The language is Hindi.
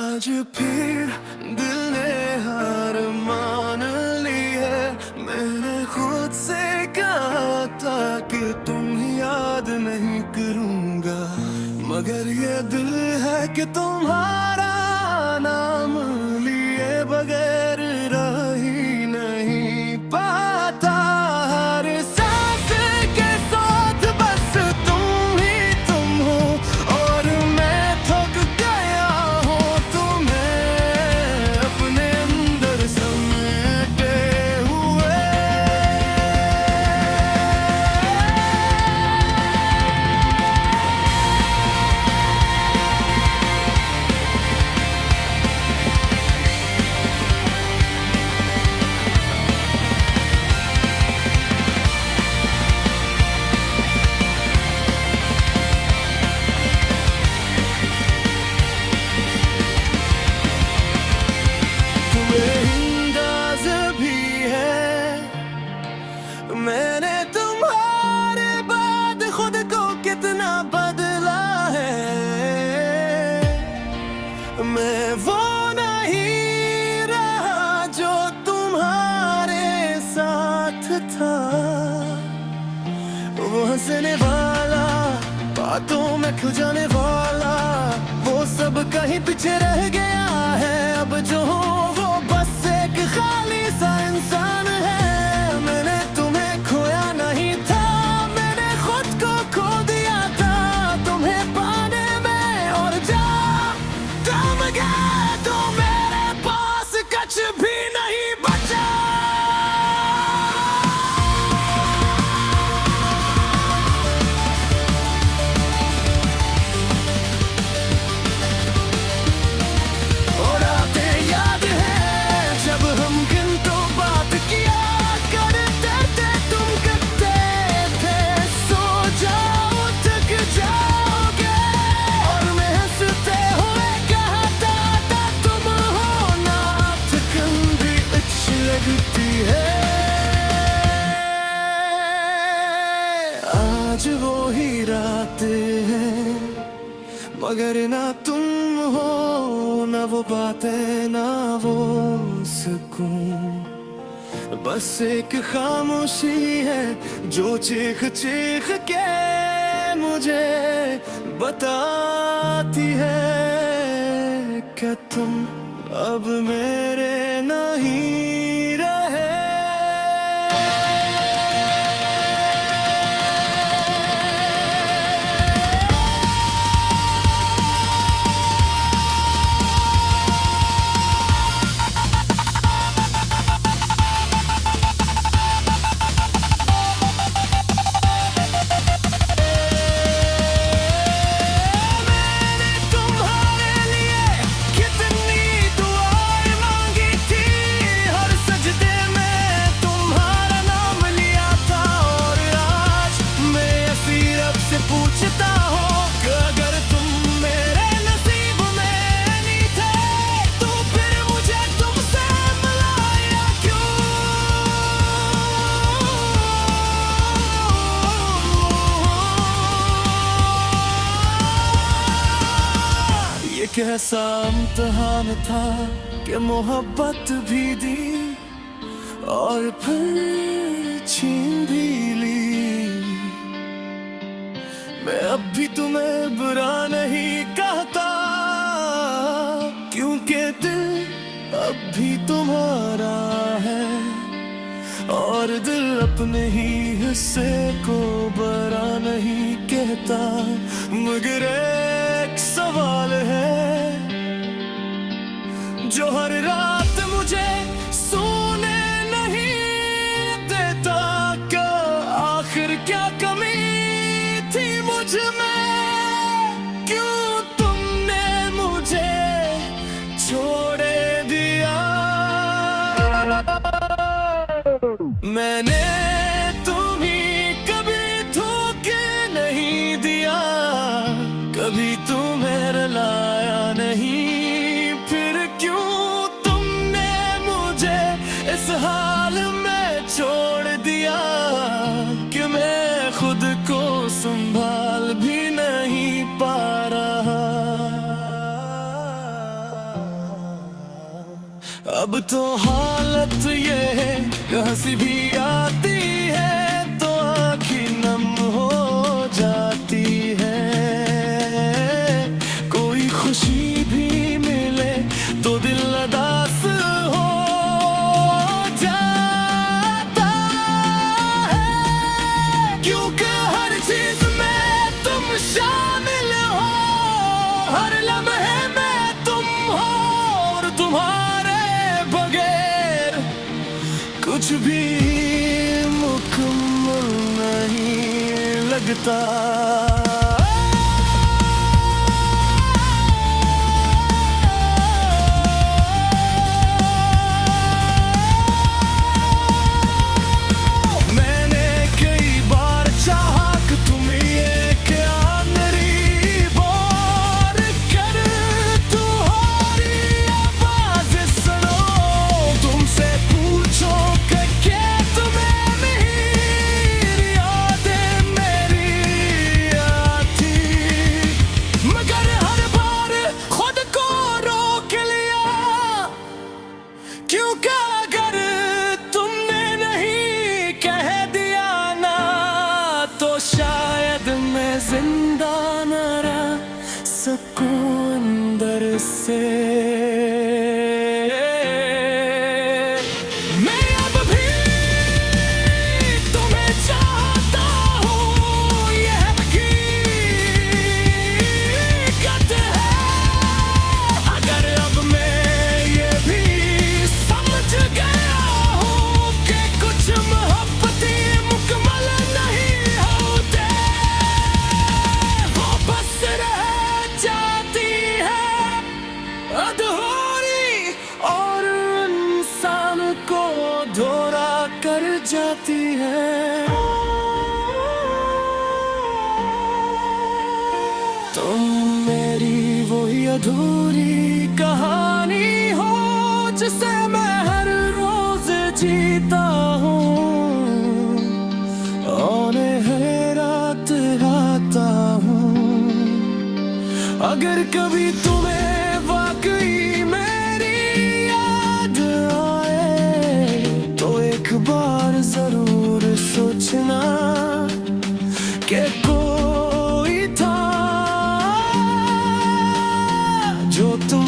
आज फिर दिल ने हार मान ली है। मैंने खुद से कहा था कि तुम याद नहीं करूंगा, मगर ये दिल है कि तुम्हारा नाम लिए बगैर रह ही नहीं पाता। हर सांस के साथ बस तुम ही तुम हो, और मैं थक गया हूँ तुम्हें अपने अंदर समेटे हुए। अंदाज भी है मैंने तुम्हारे बाद खुद को कितना बदला है। मैं वो नहीं रहा जो तुम्हारे साथ था। वो हंसने वाला, बातों में खो जाने वाला, वो सब कहीं पीछे रह गया है। अब जो वो बस एक खाली सा इंसान है। मैंने तुम्हें खोया नहीं था, मैंने खुद को खो दिया था तुम्हें पाने में। और जब तुम गए तो मेरे पास कुछ भी नहीं बचा। आज वो ही रात है, मगर ना तुम हो, ना वो बातें, ना वो सुकून। बस एक खामोशी है जो चीख चीख के मुझे बताती है कि तुम अब मेरे नहीं रहे। पूछता हूँ कि अगर तुम मेरे नसीब में नहीं थे तो फिर मुझे तुमसे मिलाया क्यों। ये कैसा इम्तिहान था कि मोहब्बत भी दी और फिर छीन भी ली। मैं अब भी तुम्हें बुरा नहीं कहता, क्योंकि दिल अब भी तुम्हारा है। और दिल अपने ही हिस्से को बुरा नहीं कहता। मगर एक सवाल है जो हर रात मुझे सोने नहीं देता, क्या आखिर क्या कमी थी मुझ में, क्यों तुमने मुझे छोड़ दिया। मैंने तुम्हें कभी धोखे नहीं दिया, कभी तुम्हें रुलाया नहीं। फिर क्यों तुमने मुझे इस हाल में छोड़ दिया कि मैं खुद को संभाल भी नहीं पा रहा। अब तो हालत ये है, हंसी भी आती है तो आँखें नम हो जाती है। कोई खुशी भी मिले तो दिल उदास हो जाता है, क्योंकि हर चीज में तुम शामिल हो, हर लम्हे में तुम हो और तुम्हारे बगैर कुछ भी मुकम्मल नहीं लगता। मैंने कई बार चाहा कि तुम ये क्या करीब और कर तुम्हारी आवाज सुनो, तुमसे पूछो कि क्या तुम्हें मेरी यादें मेरी आती, मगर हर बार खुद को रोक लिया, क्योंकि अगर तुमने नहीं कह दिया ना तो शायद मैं जिंदा न रह सकूं अंदर से। मैं अब भी तुम्हें चाहता हूँ, यह हकीकत है। अगर अब मैं ये भी समझ गया हूँ कि कुछ मोहब्बतें मुकम्मल नहीं होते, वो बस रह जाती है अधूरी और इंसान को धोरा कर जाती है। तुम मेरी वही अधूरी कहानी हो जिसे मैं हर रोज जीता हूँ, और हर रात आता हूँ। अगर कभी तुम्हें वाकई मेरी याद आए तो एक बार जरूर सोचना कि कोई था जो तुम